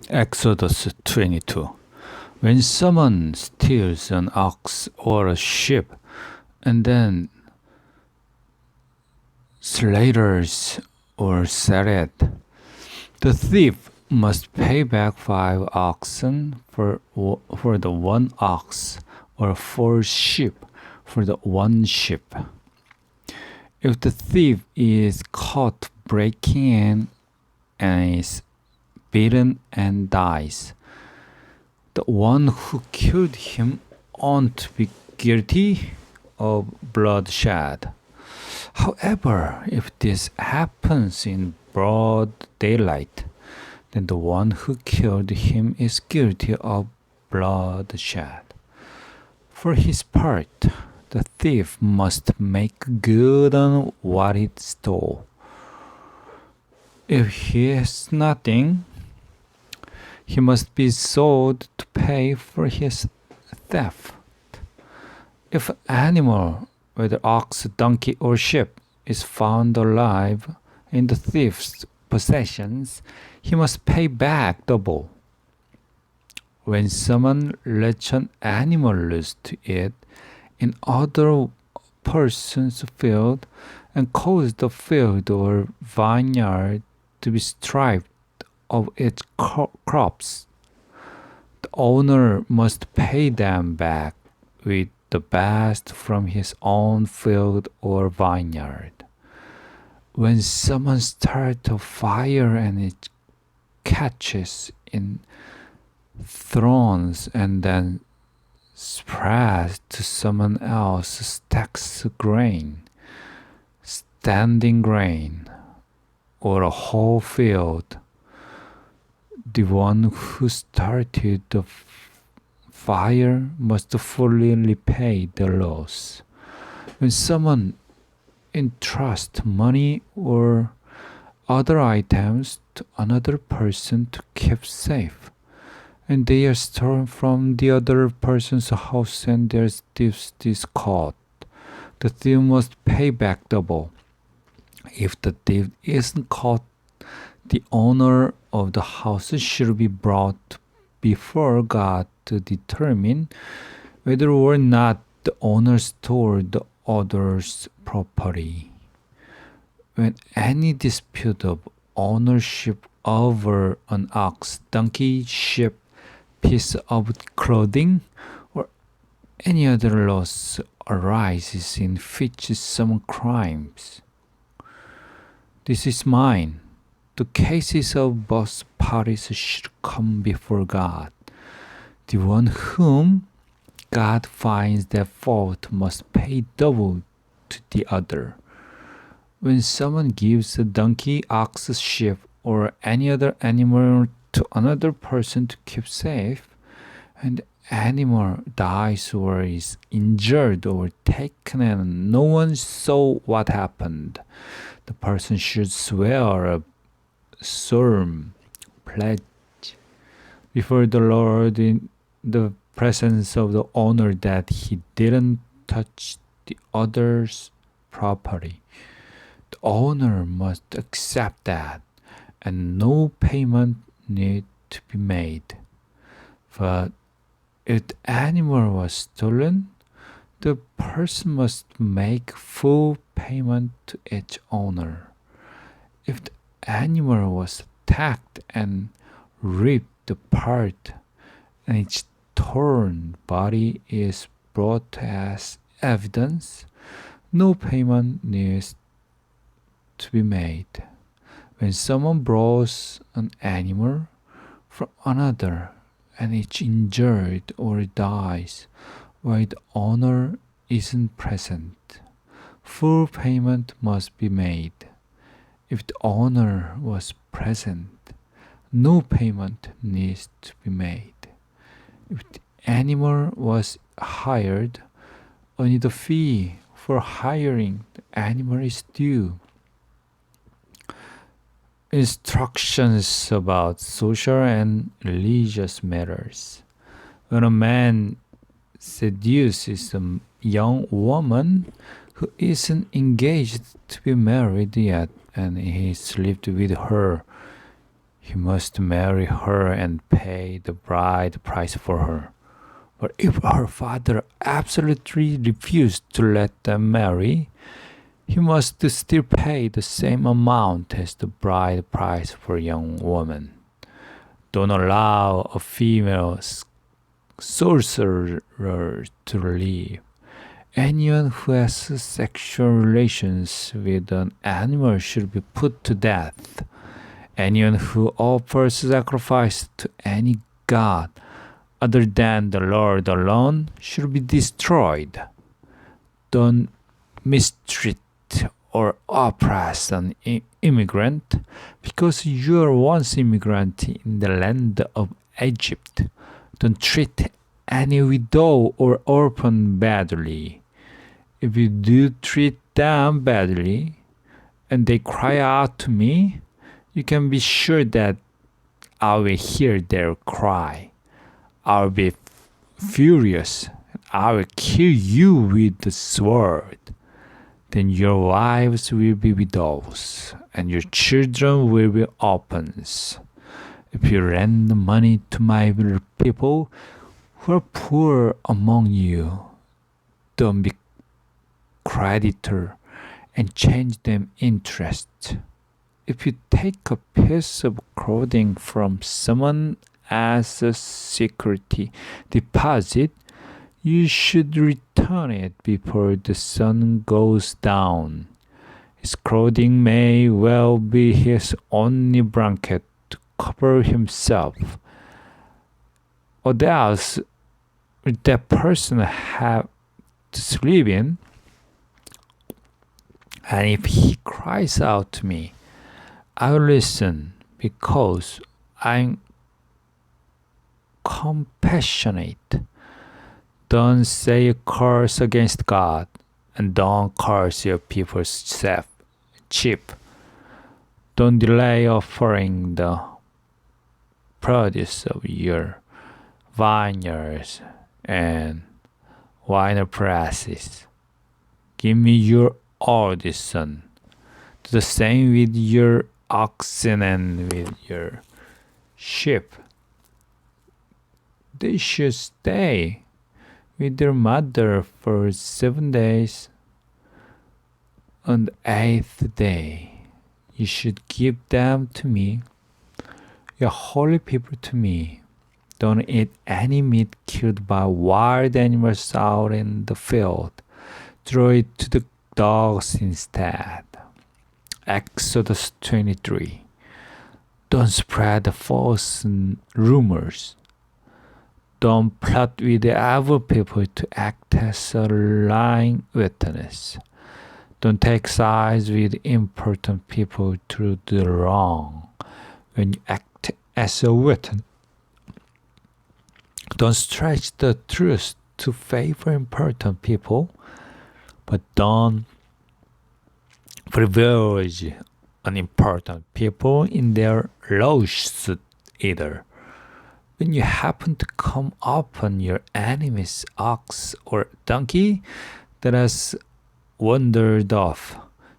Exodus 22. When someone steals an ox or a sheep and then slaughters or sells it, the thief must pay back 5 oxen for the one ox or 4 sheep for the one sheep. If the thief is caught breaking in and is beaten and dies, the one who killed him ought to be guilty of bloodshed. However, if this happens in broad daylight, then the one who killed him is guilty of bloodshed. For his part, the thief must make good on what he stole. If he has nothing, he must be sold to pay for his theft. If an animal, whether ox, donkey, or sheep, is found alive in the thief's possessions, he must pay back double. When someone lets an animal loose to eat in other person's field and causes the field or vineyard to be stripped of its crops, the owner must pay them back with the best from his own field or vineyard. When someone starts a fire and it catches in thrones and then spreads to someone else's stacks grain, standing grain, or a whole field, the one who started the fire must fully repay the loss. When someone entrusts money or other items to another person to keep safe, and they are stolen from the other person's house and their thieves is caught, the thief must pay back double. If the thief isn't caught, the owner of the house should be brought before God to determine whether or not the owner stole the other's property. When any dispute of ownership over an ox, donkey, sheep, piece of clothing, or any other loss arises in which someone crimes, this is mine. The cases of both parties should come before God. The one whom God finds at fault must pay double to the other. When someone gives a donkey, ox, sheep, or any other animal to another person to keep safe, and the animal dies or is injured or taken and no one saw what happened, the person should swear a solemn pledge before the Lord in the presence of the owner that he didn't touch the other's property. The owner must accept that, and no payment need to be made. But if the animal was stolen, the person must make full payment to its owner. If the animal was attacked and ripped apart, and its torn body is brought as evidence, no payment needs to be made. When someone borrows an animal from another and it's injured or dies while the owner isn't present, full payment must be made. If the owner was present, no payment needs to be made. If the animal was hired, only the fee for hiring the animal is due. Instructions about social and religious matters. When a man seduces a young woman who isn't engaged to be married yet and he slept with her, he must marry her and pay the bride price for her. But if her father absolutely refused to let them marry, he must still pay the same amount as the bride price for a young woman. Don't allow a female sorcerer to live. Anyone who has sexual relations with an animal should be put to death. Anyone who offers sacrifice to any god other than the Lord alone should be destroyed. Don't mistreat or oppress an immigrant because you were once immigrant in the land of Egypt. Don't treat any widow or orphan badly. If you do treat them badly and they cry out to me, you can be sure that I will hear their cry. I will be furious. I will kill you with the sword. Then your wives will be widows, and your children will be orphans. If you lend money to my people who are poor among you, don't be creditor and change them interest. If you take a piece of clothing from someone as a security deposit, you should return it before the sun goes down. His clothing may well be his only blanket to cover himself. What else would that person have to sleep in? And if he cries out to me, I will listen because I'm compassionate. Don't say a curse against God, and don't curse your people's sheep. Don't delay offering the produce of your vineyards and wine presses. Give me your oldest son. Do the same with your oxen and with your sheep. They should stay with their mother for 7 days. On the 8th day, you should give them to me. You are holy people to me. Don't eat any meat killed by wild animals out in the field. Throw it to the dogs instead. Exodus 23. Don't spread false rumors. Don't plot with other people to act as a lying witness. Don't take sides with important people to do wrong when you act as a witness. Don't stretch the truth to favor important people, but don't privilege unimportant people in their lawsuit either. When you happen to come upon your enemy's ox or donkey that has wandered off,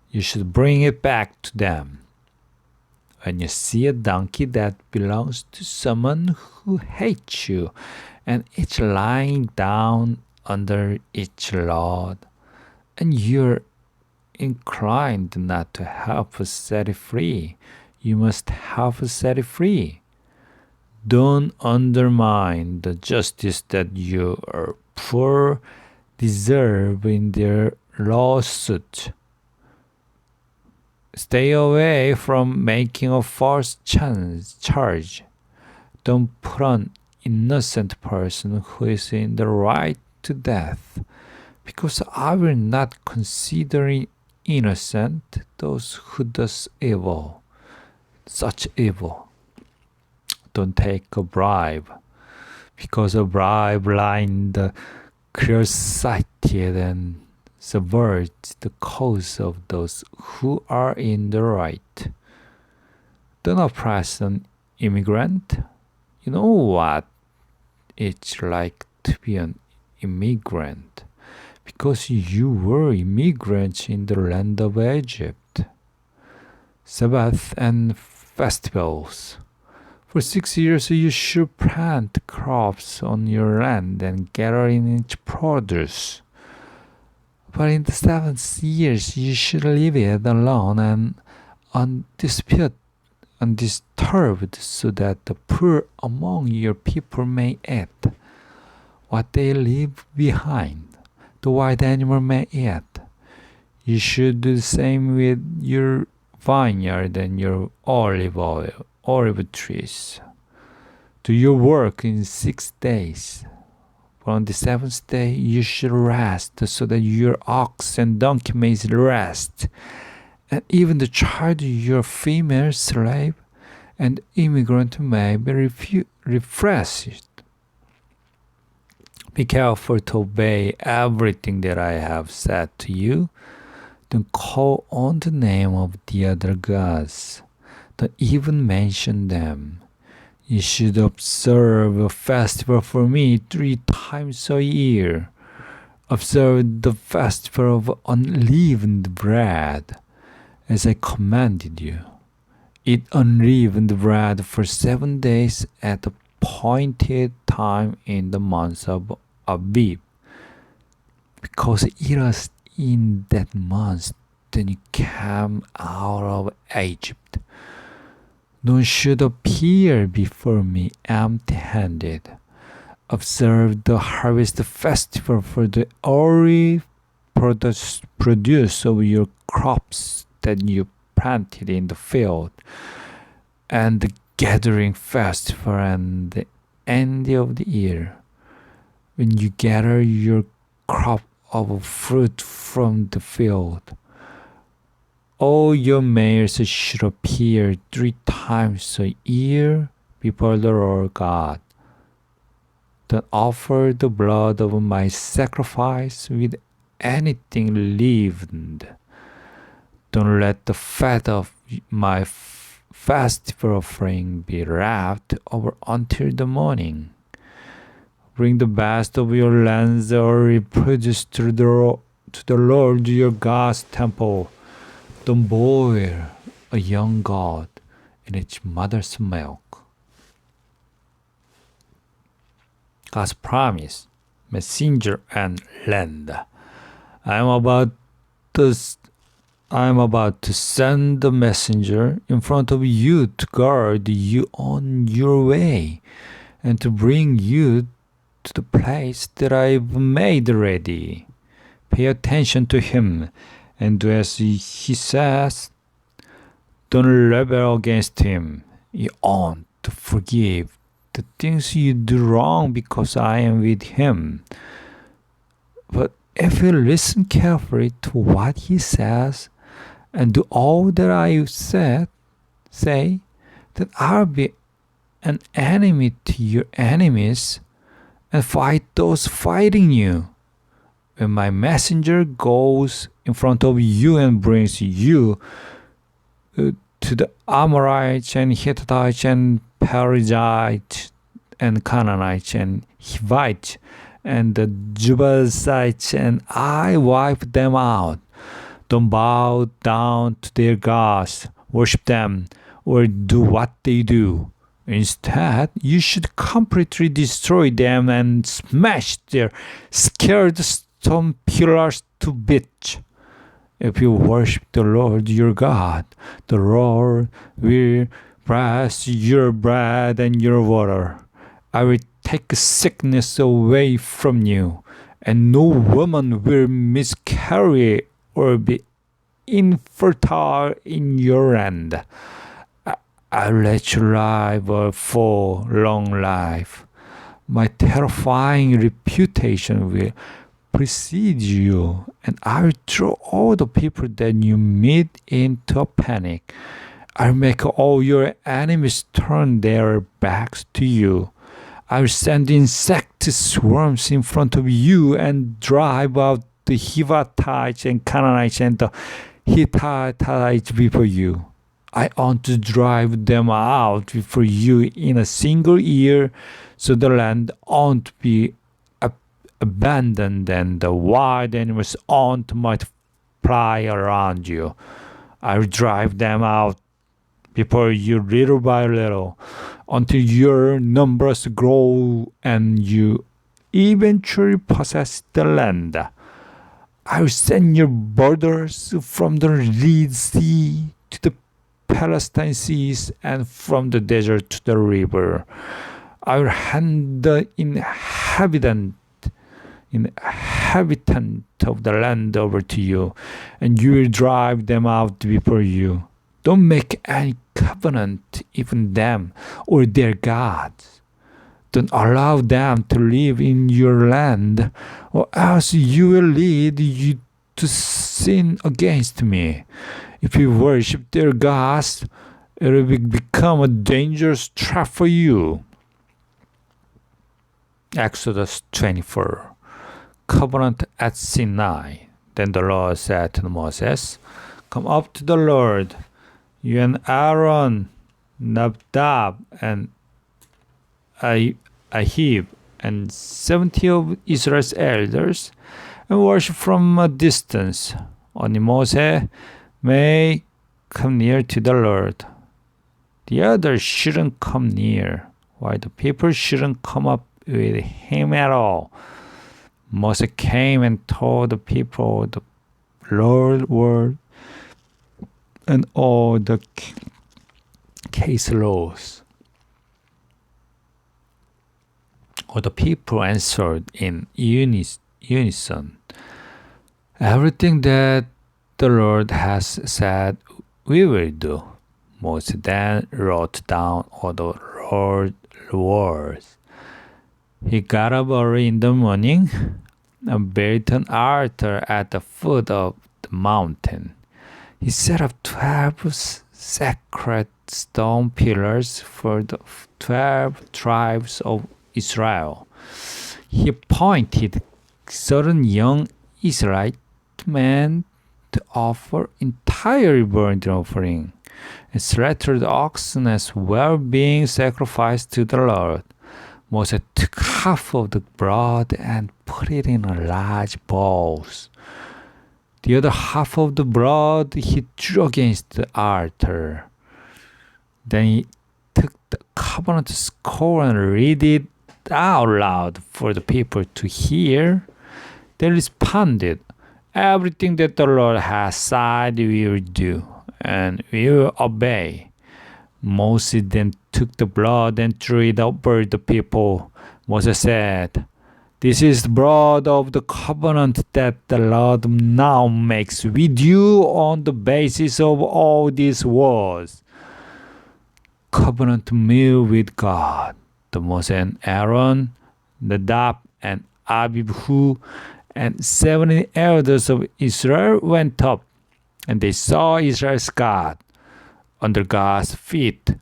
you should bring it back to them. When you see a donkey that belongs to someone who hates you and it's lying down under its load, and you're inclined not to help set it free, you must help set it free. Don't undermine the justice that your poor deserve in their lawsuit. Stay away from making a false charge. Don't put an innocent person who is in the right to death, because I will not consider innocent those who does evil, such evil. Don't take a bribe, because a bribe blinds the clear-sighted and subverts the cause of those who are in the right. Don't oppress an immigrant. You know what it's like to be an immigrant, because you were immigrants in the land of Egypt. Sabbath and festivals. For 6 years you should plant crops on your land and gather in its produce. But in the 7th year you should leave it alone and undisturbed, so that the poor among your people may eat what they leave behind. The wild animal may eat. You should do the same with your vineyard and your olive trees. Do your work in 6 days. But on the 7th day you should rest, so that your ox and donkey may rest, and even the child, your female slave, and immigrant may be refreshed. Be careful to obey everything that I have said to you. Don't call on the name of the other gods. Don't even mention them. You should observe a festival for me 3 times a year. Observe the festival of unleavened bread, as I commanded you. Eat unleavened bread for 7 days at the appointed time in the month of Abib, because it was in that month that you came out of Egypt. No one should appear before me empty-handed. Observe the harvest festival for the early produce of your crops that you planted in the field, and the gathering festival and the end of the year, when you gather your crop of fruit from the field. All your males should appear 3 times a year before the Lord God. Don't offer the blood of my sacrifice with anything leavened. Don't let the fat of my festival offering be wrapped over until the morning. Bring the best of your lands or produce to the Lord your God's temple. Don't boil a young goat in its mother's milk. God's promise, messenger and land. I am about to send the messenger in front of you to guard you on your way, and to bring you to the place that I've made ready. Pay attention to him, and do as he says. Don't rebel against him. You ought to forgive the things you do wrong, because I am with him. But if you listen carefully to what he says and do all that I say, then I'll be an enemy to your enemies and fight those fighting you. When my messenger goes in front of you and brings you to the Amorites and Hittites and Perizzites and Canaanites and Hivites and the Jebusites, and I wipe them out. Don't bow down to their gods, worship them, or do what they do. Instead, you should completely destroy them and smash their scared stone pillars to bits. If you worship the Lord your God, the Lord will bless your bread and your water. I will take sickness away from you, and no woman will miscarry or be infertile in your land. I'll let you live a full, long life. My terrifying reputation will precede you, and I'll throw all the people that you meet into a panic. I'll make all your enemies turn their backs to you. I'll send insect swarms in front of you and drive out the Hivites and Canaanites and the Hittites before you. I want to drive them out before you in a single year, so the land won't be abandoned and the wild animals won't multiply around you. I'll drive them out before you little by little, until your numbers grow and you eventually possess the land. I will send your borders from the Red Sea to the Palestine seas and from the desert to the river. I will hand the inhabitant of the land over to you, and you will drive them out before you. Don't make any covenant, even them or their gods. Don't allow them to live in your land, or else you will lead you to sin against me. If you worship their gods, it will become a dangerous trap for you. Exodus 24. Covenant at Sinai. Then the Lord said to Moses, come up to the Lord, you and Aaron, Nadab, and Ahib, and 70 of Israel's elders, and worship from a distance. Only Moses may come near to the Lord. The others shouldn't come near, while the people shouldn't come up with him at all. Moses came and told the people the Lord's word and all the case laws. All the people answered in unison, everything that the Lord has said we will do. Moses then wrote down all the Lord's words. He got up early in the morning and built an altar at the foot of the mountain. He set up 12 sacred stone pillars for the 12 tribes of Israel. He appointed certain young Israelite men to offer entire burnt offering and slaughtered oxen as well, being sacrificed to the Lord. Moses took half of the blood and put it in large bowls. The other half of the blood he threw against the altar. Then he took the covenant scroll and read it out loud for the people to hear. They responded, everything that the Lord has said we will do, and we will obey. Moses then took the blood and threw it over the people. Moses said, this is the blood of the covenant that the Lord now makes with you on the basis of all these words. Covenant meal with God. The Moses and Aaron, Nadab and Abihu, and 70 elders of Israel went up, and they saw Israel's God. Under God's feet,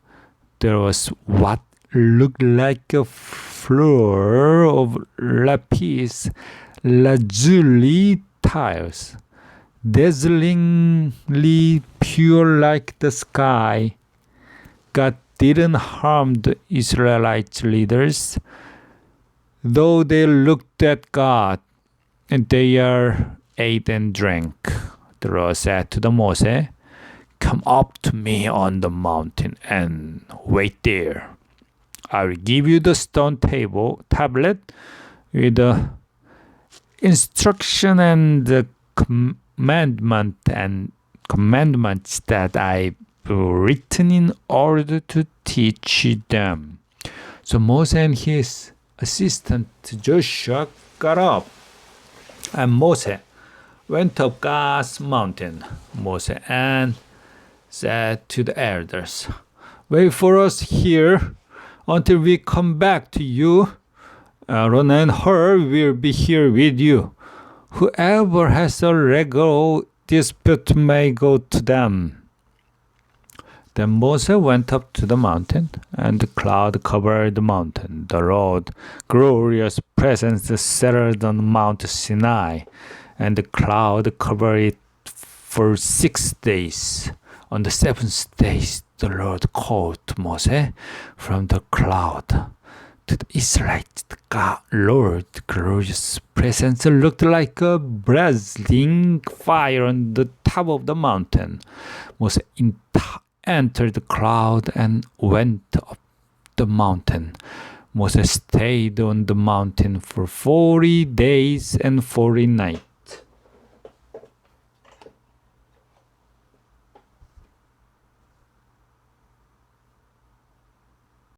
there was what looked like a floor of lapis lazuli tiles, dazzlingly pure like the sky. God didn't harm the Israelite leaders, though they looked at God, and they ate and drank. The Lord said to the Moses, come up to me on the mountain and wait there. I will give you the stone tablet with the instruction and the commandments that I've written in order to teach them. So Moses and his assistant Joshua got up, and Moses went up God's mountain. Moses and said to the elders, wait for us here until we come back to you. Aaron and Hur will be here with you. Whoever has a legal dispute may go to them. Then Moses went up to the mountain, and the cloud covered the mountain. The Lord's glorious presence settled on Mount Sinai, and the cloud covered it for 6 days. On the 7th day, the Lord called to Moses from the cloud. To the Israelites, the Lord's glorious presence looked like a blazing fire on the top of the mountain. Moses entered the cloud and went up the mountain. Moses stayed on the mountain for 40 days and 40 nights.